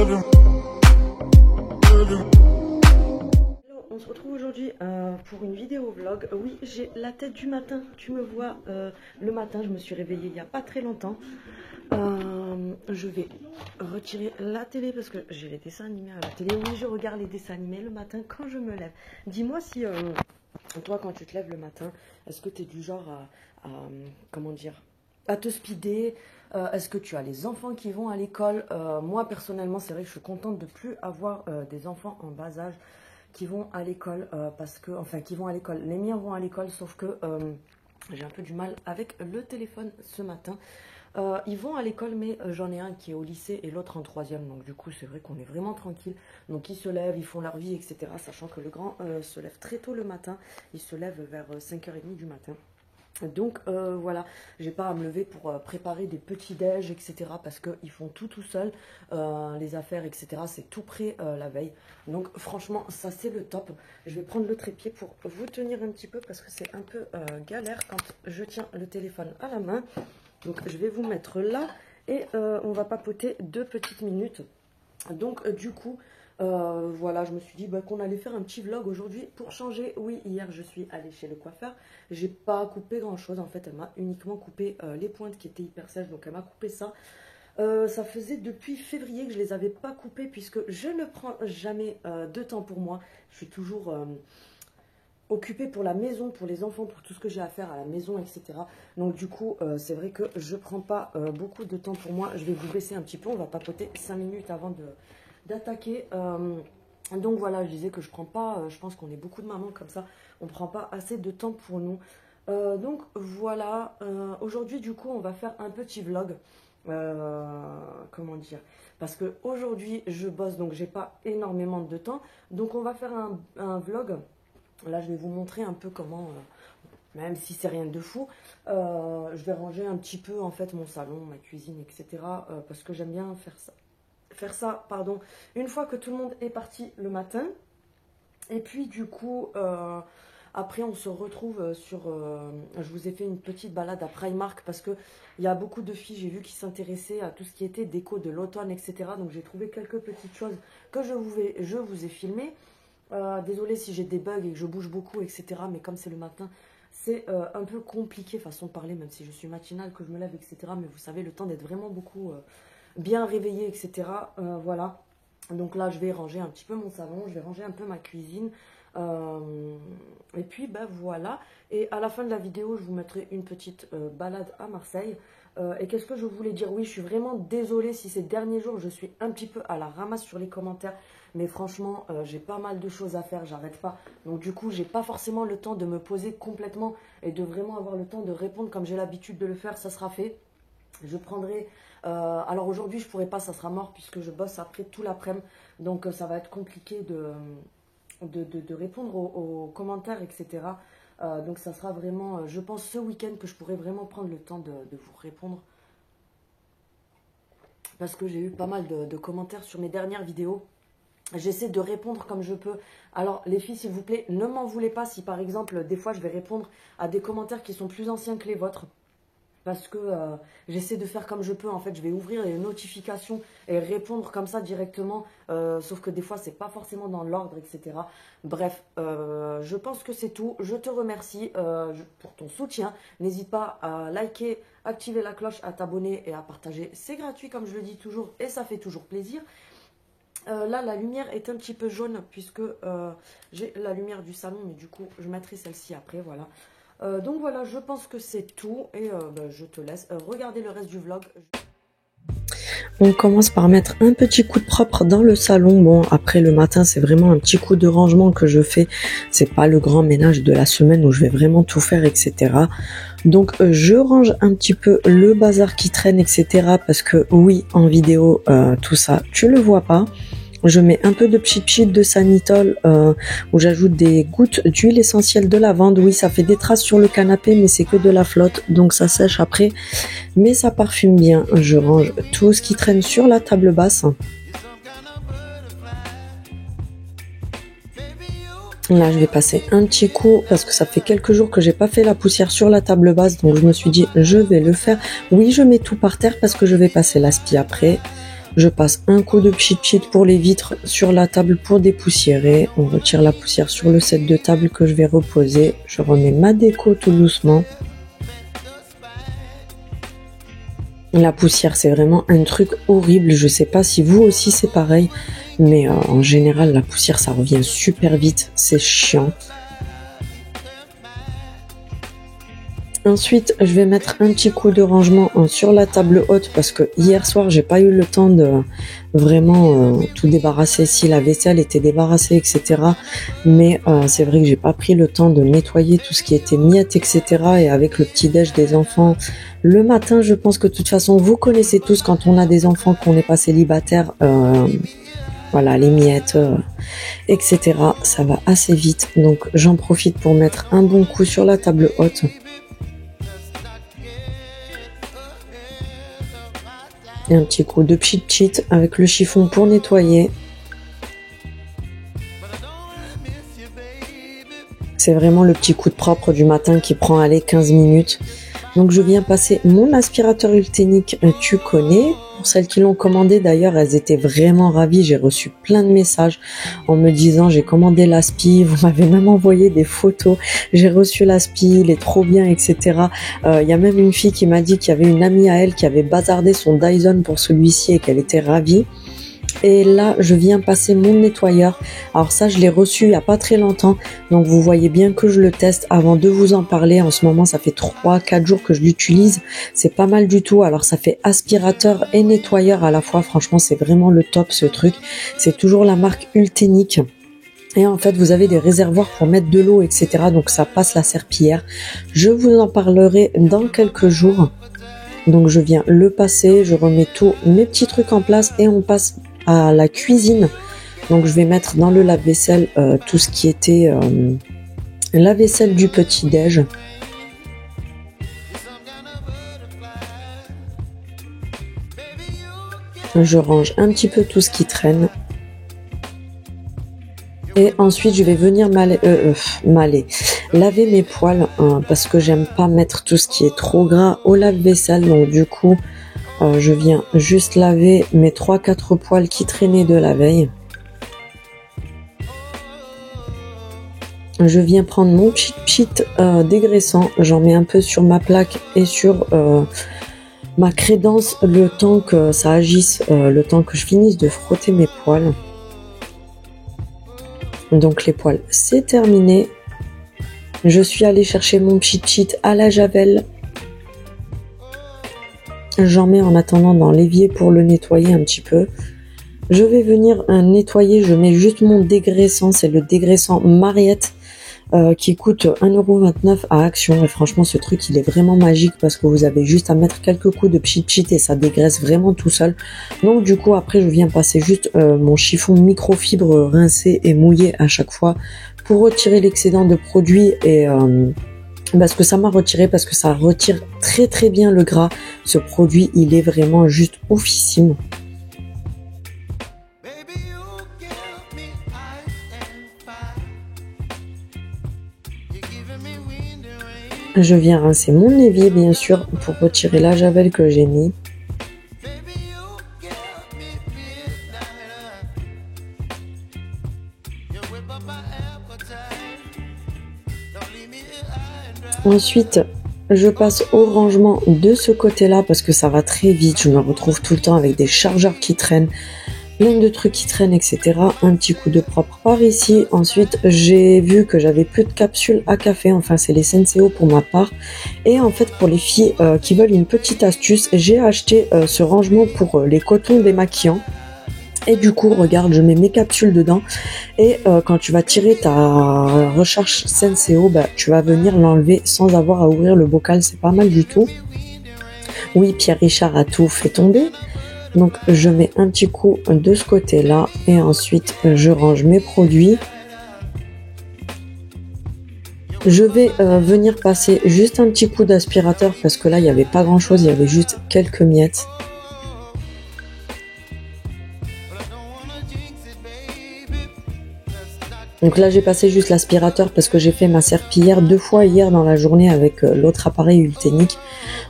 On se retrouve aujourd'hui pour une vidéo vlog. Oui, j'ai la tête du matin. Tu me vois le matin, je me suis réveillée il n'y a pas très longtemps. Je vais retirer la télé parce que j'ai les dessins animés à la télé. Oui, je regarde les dessins animés le matin quand je me lève. Dis-moi si toi, quand tu te lèves le matin, est-ce que tu es du genre comment dire, à te speeder? Est-ce que tu as les enfants qui vont à l'école? Moi, personnellement, c'est vrai que je suis contente de plus avoir des enfants en bas âge qui vont à l'école, qui vont à l'école. Les miens vont à l'école, sauf que j'ai un peu du mal avec le téléphone ce matin. Ils vont à l'école, mais j'en ai un qui est au lycée et l'autre en troisième. Donc du coup, c'est vrai qu'on est vraiment tranquille. Donc ils se lèvent, ils font leur vie, etc. Sachant que le grand se lève très tôt le matin. Il se lève vers 5h30 du matin. Donc voilà, j'ai pas à me lever pour préparer des petits déj, etc. parce qu'ils font tout seul, les affaires, etc. C'est tout prêt la veille. Donc franchement, ça c'est le top. Je vais prendre le trépied pour vous tenir un petit peu parce que c'est un peu galère quand je tiens le téléphone à la main. Donc je vais vous mettre là et on va papoter 2 petites minutes. Donc du coup... voilà, je me suis dit qu'on allait faire un petit vlog aujourd'hui pour changer. Oui, hier je suis allée chez le coiffeur. J'ai pas coupé grand chose en fait. Elle m'a uniquement coupé les pointes qui étaient hyper sèches. Donc elle m'a coupé ça. Ça faisait depuis février que je les avais pas coupées puisque je ne prends jamais de temps pour moi. Je suis toujours occupée pour la maison, pour les enfants, pour tout ce que j'ai à faire à la maison, etc. Donc du coup, c'est vrai que je prends pas beaucoup de temps pour moi. Je vais vous baisser un petit peu. On va papoter 5 minutes avant d'attaquer. Donc voilà, je disais que je prends pas, je pense qu'on est beaucoup de mamans comme ça, on prend pas assez de temps pour nous. Donc voilà, aujourd'hui du coup on va faire un petit vlog. Comment dire, parce que aujourd'hui je bosse, donc j'ai pas énormément de temps, donc on va faire un vlog. Là je vais vous montrer un peu comment, même si c'est rien de fou, je vais ranger un petit peu en fait mon salon, ma cuisine, etc. Parce que j'aime bien faire ça, une fois que tout le monde est parti le matin. Et puis du coup, après on se retrouve sur... je vous ai fait une petite balade à Primark parce qu'il y a beaucoup de filles, j'ai vu, qui s'intéressaient à tout ce qui était déco de l'automne, etc. Donc j'ai trouvé quelques petites choses que je vous ai filmées. Désolée si j'ai des bugs et que je bouge beaucoup, etc. Mais comme c'est le matin, c'est un peu compliqué, façon de parler, même si je suis matinale, que je me lève, etc. Mais vous savez, le temps d'être vraiment beaucoup... bien réveillée, etc. Voilà. Donc là, je vais ranger un petit peu mon salon, je vais ranger un peu ma cuisine. Et puis, voilà. Et à la fin de la vidéo, je vous mettrai une petite balade à Marseille. Et qu'est-ce que je voulais dire? Oui, je suis vraiment désolée si ces derniers jours, je suis un petit peu à la ramasse sur les commentaires. Mais franchement, j'ai pas mal de choses à faire, j'arrête pas. Donc du coup, j'ai pas forcément le temps de me poser complètement et de vraiment avoir le temps de répondre comme j'ai l'habitude de le faire. Ça sera fait. Je prendrai... alors aujourd'hui je pourrais pas, ça sera mort puisque je bosse après tout l'après-midi. Donc ça va être compliqué de répondre aux commentaires, etc. Donc ça sera vraiment, je pense, ce week-end que je pourrai vraiment prendre le temps de vous répondre. Parce que j'ai eu pas mal de commentaires sur mes dernières vidéos. J'essaie de répondre comme je peux. Alors les filles, s'il vous plaît, ne m'en voulez pas si par exemple, des fois je vais répondre à des commentaires qui sont plus anciens que les vôtres. Parce que j'essaie de faire comme je peux. En fait, je vais ouvrir les notifications et répondre comme ça directement. Sauf que des fois, c'est pas forcément dans l'ordre, etc. Bref, je pense que c'est tout. Je te remercie pour ton soutien. N'hésite pas à liker, activer la cloche, à t'abonner et à partager. C'est gratuit, comme je le dis toujours, et ça fait toujours plaisir. Là, la lumière est un petit peu jaune puisque j'ai la lumière du salon. Mais du coup, je mettrai celle-ci après, voilà. Donc voilà, je pense que c'est tout et je te laisse regarder le reste du vlog. On commence par mettre un petit coup de propre dans le salon. Bon, après le matin, c'est vraiment un petit coup de rangement que je fais. C'est pas le grand ménage de la semaine où je vais vraiment tout faire, etc. Donc je range un petit peu le bazar qui traîne, etc. Parce que oui, en vidéo, tout ça, tu le vois pas. Je mets un peu de pchit de Sanitol où j'ajoute des gouttes d'huile essentielle de lavande. Oui, ça fait des traces sur le canapé, mais c'est que de la flotte, donc ça sèche après. Mais ça parfume bien. Je range tout ce qui traîne sur la table basse. Là, je vais passer un petit coup parce que ça fait quelques jours que j'ai pas fait la poussière sur la table basse, donc je me suis dit je vais le faire. Oui, je mets tout par terre parce que je vais passer l'aspi après. Je passe un coup de pchit-pchit pour les vitres sur la table pour dépoussiérer. On retire la poussière sur le set de table que je vais reposer. Je remets ma déco tout doucement. La poussière, c'est vraiment un truc horrible. Je sais pas si vous aussi c'est pareil, mais en général, la poussière, ça revient super vite. C'est chiant. Ensuite, je vais mettre un petit coup de rangement sur la table haute parce que hier soir, j'ai pas eu le temps de vraiment tout débarrasser. Si la vaisselle était débarrassée, etc. Mais c'est vrai que j'ai pas pris le temps de nettoyer tout ce qui était miettes, etc. Et avec le petit déj des enfants, le matin, je pense que de toute façon, vous connaissez tous quand on a des enfants, qu'on n'est pas célibataire, voilà, les miettes, etc. Ça va assez vite. Donc, j'en profite pour mettre un bon coup sur la table haute. Et un petit coup de pchit-pchit avec le chiffon pour nettoyer. C'est vraiment le petit coup de propre du matin qui prend, allez, 15 minutes. Donc je viens passer mon aspirateur Ultenic, tu connais. Pour celles qui l'ont commandé d'ailleurs, elles étaient vraiment ravies. J'ai reçu plein de messages en me disant j'ai commandé l'aspi, vous m'avez même envoyé des photos, j'ai reçu l'aspi, il est trop bien, etc. Il y a même une fille qui m'a dit qu'il y avait une amie à elle qui avait bazardé son Dyson pour celui-ci et qu'elle était ravie. Et là, je viens passer mon nettoyeur. Alors ça, je l'ai reçu il n'y a pas très longtemps. Donc, vous voyez bien que je le teste avant de vous en parler. En ce moment, ça fait 3-4 jours que je l'utilise. C'est pas mal du tout. Alors, ça fait aspirateur et nettoyeur à la fois. Franchement, c'est vraiment le top, ce truc. C'est toujours la marque Ultenic. Et en fait, vous avez des réservoirs pour mettre de l'eau, etc. Donc, ça passe la serpillière. Je vous en parlerai dans quelques jours. Donc, je viens le passer. Je remets tous mes petits trucs en place et on passe à la cuisine. Donc je vais mettre dans le lave-vaisselle tout ce qui était la vaisselle du petit-déj. Je range un petit peu tout ce qui traîne. Et ensuite je vais venir laver mes poêles parce que j'aime pas mettre tout ce qui est trop gras au lave-vaisselle. Donc du coup je viens juste laver mes 3-4 poêles qui traînaient de la veille. Je viens prendre mon pchit dégraissant. J'en mets un peu sur ma plaque et sur ma crédence le temps que ça agisse, le temps que je finisse de frotter mes poêles. Donc les poêles, c'est terminé. Je suis allée chercher mon pchit à la javel. J'en mets en attendant dans l'évier pour le nettoyer un petit peu. Je vais venir nettoyer, je mets juste mon dégraissant, c'est le dégraissant Mariette qui coûte 1,29€ à Action. Et franchement, ce truc, il est vraiment magique parce que vous avez juste à mettre quelques coups de pchit et ça dégraisse vraiment tout seul. Donc du coup, après, je viens passer juste mon chiffon microfibre rincé et mouillé à chaque fois pour retirer l'excédent de produit et... parce que ça m'a retiré, parce que ça retire très très bien le gras. Ce produit, il est vraiment juste oufissime. Je viens rincer mon évier bien sûr pour retirer la javel que j'ai mis. Ensuite, je passe au rangement de ce côté-là parce que ça va très vite. Je me retrouve tout le temps avec des chargeurs qui traînent, plein de trucs qui traînent, etc. Un petit coup de propre par ici. Ensuite, j'ai vu que j'avais plus de capsules à café. Enfin, c'est les Senseo pour ma part. Et en fait, pour les filles qui veulent une petite astuce, j'ai acheté ce rangement pour les cotons démaquillants. Et du coup, regarde, je mets mes capsules dedans. Et quand tu vas tirer ta recharge Senseo, tu vas venir l'enlever sans avoir à ouvrir le bocal. C'est pas mal du tout. Oui, Pierre Richard a tout fait tomber. Donc, je mets un petit coup de ce côté-là. Et ensuite, je range mes produits. Je vais venir passer juste un petit coup d'aspirateur parce que là, il n'y avait pas grand-chose. Il y avait juste quelques miettes. Donc là j'ai passé juste l'aspirateur parce que j'ai fait ma serpillière 2 fois hier dans la journée avec l'autre appareil Ultenic.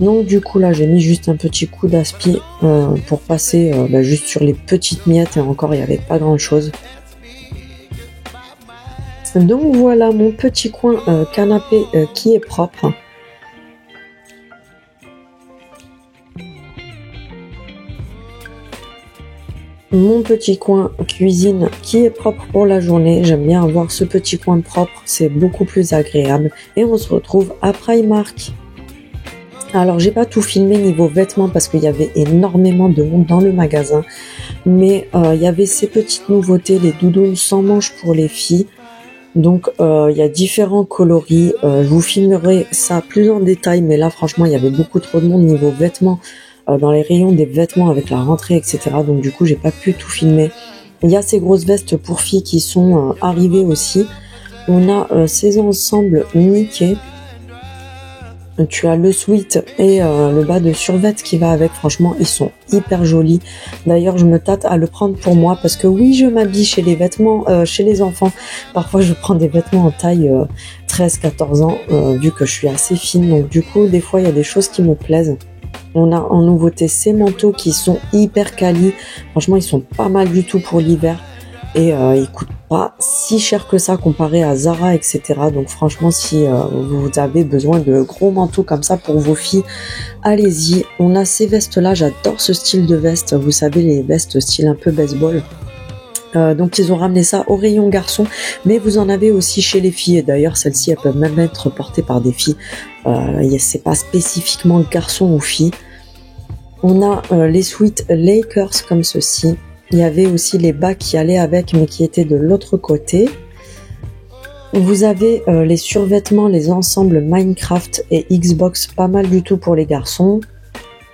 Donc du coup là j'ai mis juste un petit coup d'aspi pour passer juste sur les petites miettes, et encore il n'y avait pas grand chose. Donc voilà mon petit coin canapé qui est propre. Mon petit coin cuisine qui est propre pour la journée. J'aime bien avoir ce petit coin propre, c'est beaucoup plus agréable. Et on se retrouve à Primark. Alors j'ai pas tout filmé niveau vêtements parce qu'il y avait énormément de monde dans le magasin. Mais il y avait ces petites nouveautés, les doudounes sans manches pour les filles. Donc il y a différents coloris. Je vous filmerai ça plus en détail, mais là franchement il y avait beaucoup trop de monde niveau vêtements. Dans les rayons des vêtements avec la rentrée, etc. Donc du coup j'ai pas pu tout filmer. Il y a ces grosses vestes pour filles qui sont arrivées aussi. On a ces ensembles Mickey. Tu as le sweat et le bas de survêt qui va avec. Franchement ils sont hyper jolis. D'ailleurs je me tâte à le prendre pour moi parce que oui je m'habille chez les vêtements, chez les enfants. Parfois je prends des vêtements en taille 13-14 ans vu que je suis assez fine. Donc du coup des fois il y a des choses qui me plaisent. On a en nouveauté ces manteaux qui sont hyper quali. Franchement, ils sont pas mal du tout pour l'hiver. Et ils coûtent pas si cher que ça comparé à Zara, etc. Donc franchement, si vous avez besoin de gros manteaux comme ça pour vos filles, allez-y. On a ces vestes-là. J'adore ce style de veste. Vous savez, les vestes style un peu baseball. Donc ils ont ramené ça au rayon garçon, mais vous en avez aussi chez les filles. Et d'ailleurs celles-ci elles peuvent même être portées par des filles. C'est pas spécifiquement garçon ou fille. On a les sweats Lakers comme ceci. Il y avait aussi les bas qui allaient avec, mais qui étaient de l'autre côté. Vous avez les survêtements, les ensembles Minecraft et Xbox, pas mal du tout pour les garçons.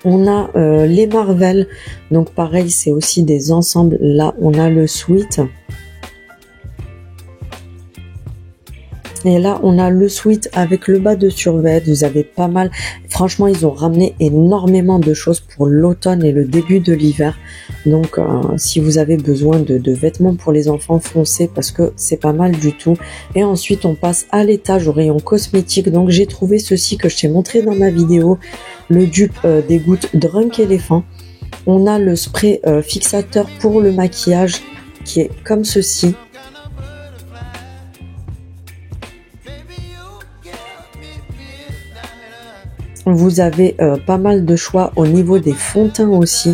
On a les Marvel, donc pareil c'est aussi des ensembles. Là on a le sweat. Et là on a le sweat avec le bas de survêt. Vous avez pas mal. Franchement ils ont ramené énormément de choses pour l'automne et le début de l'hiver. Donc si vous avez besoin de vêtements pour les enfants, foncez parce que c'est pas mal du tout. Et ensuite on passe à l'étage au rayon cosmétique. Donc j'ai trouvé ceci que je t'ai montré dans ma vidéo. Le dupe des gouttes Drunk Elephant. On a le spray fixateur pour le maquillage qui est comme ceci. Vous avez pas mal de choix au niveau des fonds de teint aussi.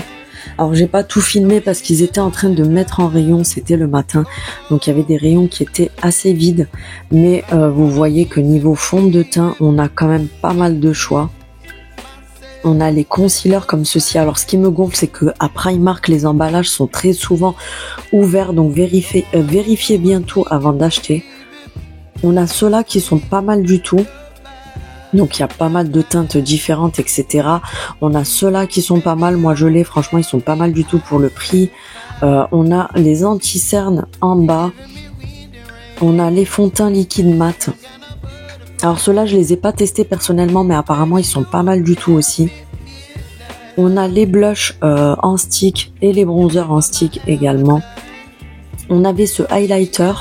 Alors j'ai pas tout filmé parce qu'ils étaient en train de mettre en rayon, c'était le matin. Donc il y avait des rayons qui étaient assez vides. Mais vous voyez que niveau fond de teint, on a quand même pas mal de choix. On a les concealers comme ceci. Alors ce qui me gonfle, c'est que à Primark, les emballages sont très souvent ouverts. Donc vérifiez bien tout avant d'acheter. On a ceux-là qui sont pas mal du tout. Donc il y a pas mal de teintes différentes, etc. On a ceux-là qui sont pas mal. Moi je l'ai, franchement ils sont pas mal du tout pour le prix. On a les anti-cernes en bas. On a les fonds de teint liquide mat. Alors ceux-là je les ai pas testés personnellement, mais apparemment ils sont pas mal du tout aussi. On a les blushs en stick et les bronzers en stick également. On avait ce highlighter.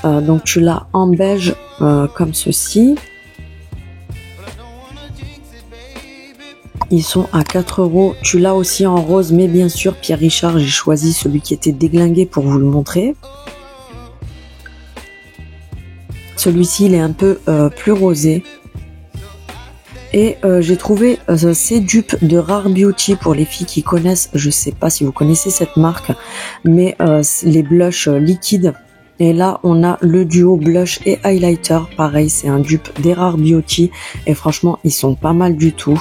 Donc tu l'as en beige comme ceci. Ils sont à 4 €. Tu l'as aussi en rose, mais bien sûr, Pierre Richard, j'ai choisi celui qui était déglingué pour vous le montrer. Celui-ci, il est un peu plus rosé. Et j'ai trouvé ces dupes de Rare Beauty pour les filles qui connaissent. Je sais pas si vous connaissez cette marque, mais les blushs liquides. Et là, on a le duo blush et highlighter. Pareil, c'est un dupe des Rare Beauty. Et franchement, ils sont pas mal du tout.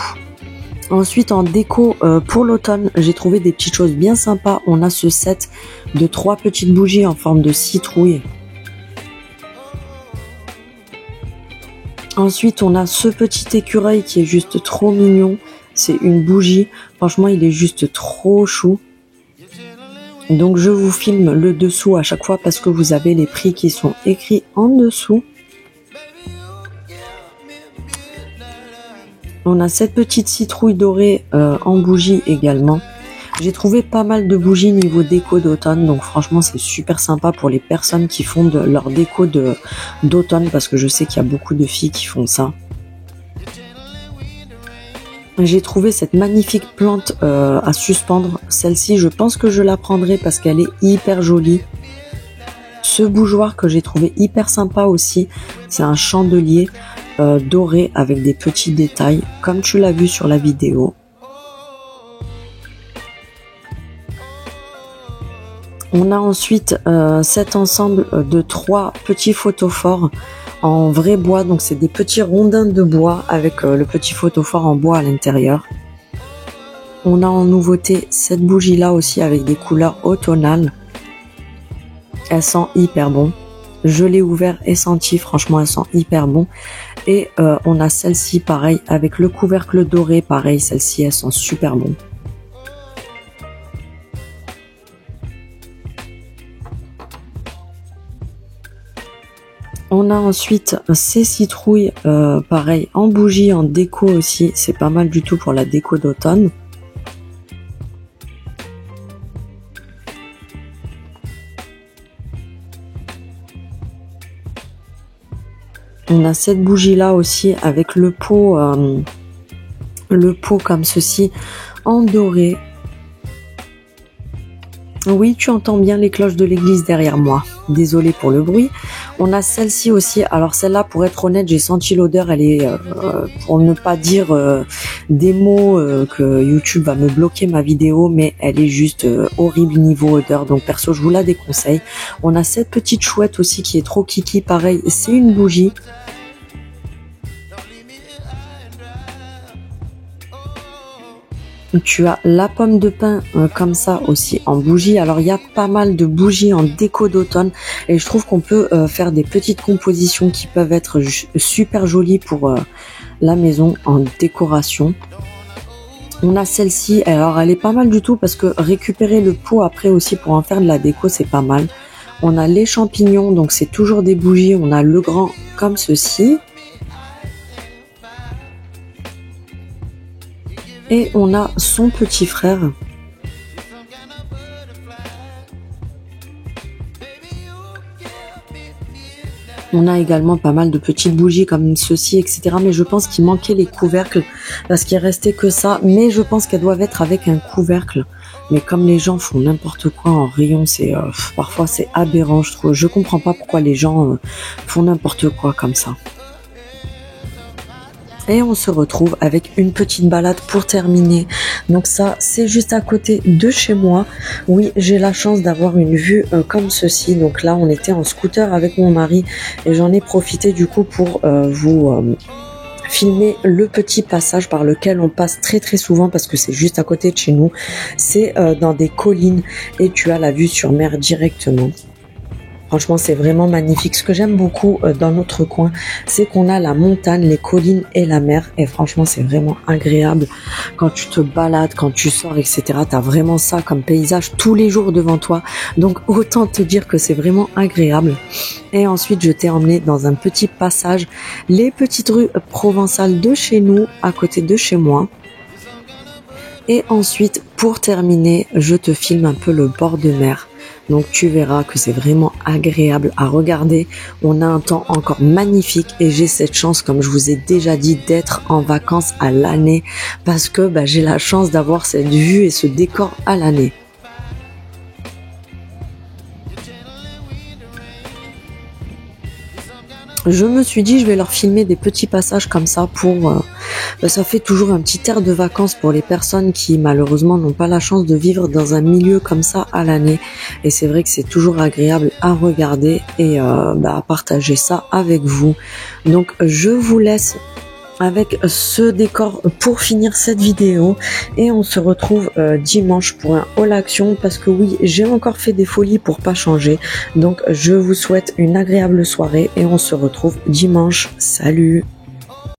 Ensuite en déco pour l'automne, j'ai trouvé des petites choses bien sympas. On a ce set de 3 petites bougies en forme de citrouille. Ensuite on a ce petit écureuil qui est juste trop mignon. C'est une bougie. Franchement il est juste trop chou. Donc je vous filme le dessous à chaque fois parce que vous avez les prix qui sont écrits en dessous. On a cette petite citrouille dorée en bougie également. J'ai trouvé pas mal de bougies niveau déco d'automne, donc franchement c'est super sympa pour les personnes qui font leur déco d'automne, parce que je sais qu'il y a beaucoup de filles qui font ça. J'ai trouvé cette magnifique plante à suspendre. Celle-ci, je pense que je la prendrai parce qu'elle est hyper jolie. Ce bougeoir que j'ai trouvé hyper sympa aussi, c'est un chandelier doré avec des petits détails, comme tu l'as vu sur la vidéo. On a ensuite cet ensemble de 3 petits photophores en vrai bois, donc c'est des petits rondins de bois avec le petit photophore en bois à l'intérieur. On a en nouveauté cette bougie là aussi avec des couleurs automnales. Elle sent hyper bon. Je l'ai ouvert et senti, franchement elle sent hyper bon. Et on a celle-ci pareil avec le couvercle doré, pareil celle-ci elle sent super bon. On a ensuite ces citrouilles, pareil, en bougie, en déco aussi. C'est pas mal du tout pour la déco d'automne. On a cette bougie là aussi avec le pot comme ceci, en doré. Oui, tu entends bien les cloches de l'église derrière moi. Désolée pour le bruit. On a celle-ci aussi. Alors celle-là, pour être honnête, j'ai senti l'odeur. Elle est, pour ne pas dire des mots que YouTube va me bloquer ma vidéo, mais elle est juste horrible niveau odeur. Donc perso, je vous la déconseille. On a cette petite chouette aussi qui est trop kiki. Pareil, c'est une bougie. Tu as la pomme de pin comme ça aussi en bougie. Alors il y a pas mal de bougies en déco d'automne et je trouve qu'on peut faire des petites compositions qui peuvent être super jolies pour la maison en décoration. On a celle-ci, alors elle est pas mal du tout parce que récupérer le pot après aussi pour en faire de la déco c'est pas mal. On a les champignons, donc c'est toujours des bougies. On a le grand comme ceci. Et on a son petit frère. On a également pas mal de petites bougies comme ceci, etc. Mais je pense qu'il manquait les couvercles parce qu'il restait que ça. Mais je pense qu'elles doivent être avec un couvercle. Mais comme les gens font n'importe quoi en rayon, c'est parfois c'est aberrant, je trouve. Je comprends pas pourquoi les gens font n'importe quoi comme ça. Et on se retrouve avec une petite balade pour terminer. Donc ça, c'est juste à côté de chez moi. Oui, j'ai la chance d'avoir une vue comme ceci. Donc là, on était en scooter avec mon mari et j'en ai profité du coup pour vous filmer le petit passage par lequel on passe très très souvent parce que c'est juste à côté de chez nous. C'est dans des collines et tu as la vue sur mer directement. Franchement, c'est vraiment magnifique. Ce que j'aime beaucoup dans notre coin, c'est qu'on a la montagne, les collines et la mer. Et franchement, c'est vraiment agréable. Quand tu te balades, quand tu sors, etc., tu as vraiment ça comme paysage tous les jours devant toi. Donc, autant te dire que c'est vraiment agréable. Et ensuite, je t'ai emmené dans un petit passage, les petites rues provençales de chez nous, à côté de chez moi. Et ensuite, pour terminer, je te filme un peu le bord de mer. Donc tu verras que c'est vraiment agréable à regarder. On a un temps encore magnifique et j'ai cette chance, comme je vous ai déjà dit, d'être en vacances à l'année parce que j'ai la chance d'avoir cette vue et ce décor à l'année. Je me suis dit, je vais leur filmer des petits passages comme ça pour... ça fait toujours un petit air de vacances pour les personnes qui malheureusement n'ont pas la chance de vivre dans un milieu comme ça à l'année. Et c'est vrai que c'est toujours agréable à regarder et à partager ça avec vous. Donc je vous laisse avec ce décor pour finir cette vidéo et on se retrouve dimanche pour un haul action parce que oui, j'ai encore fait des folies pour pas changer. Donc je vous souhaite une agréable soirée et on se retrouve dimanche. Salut!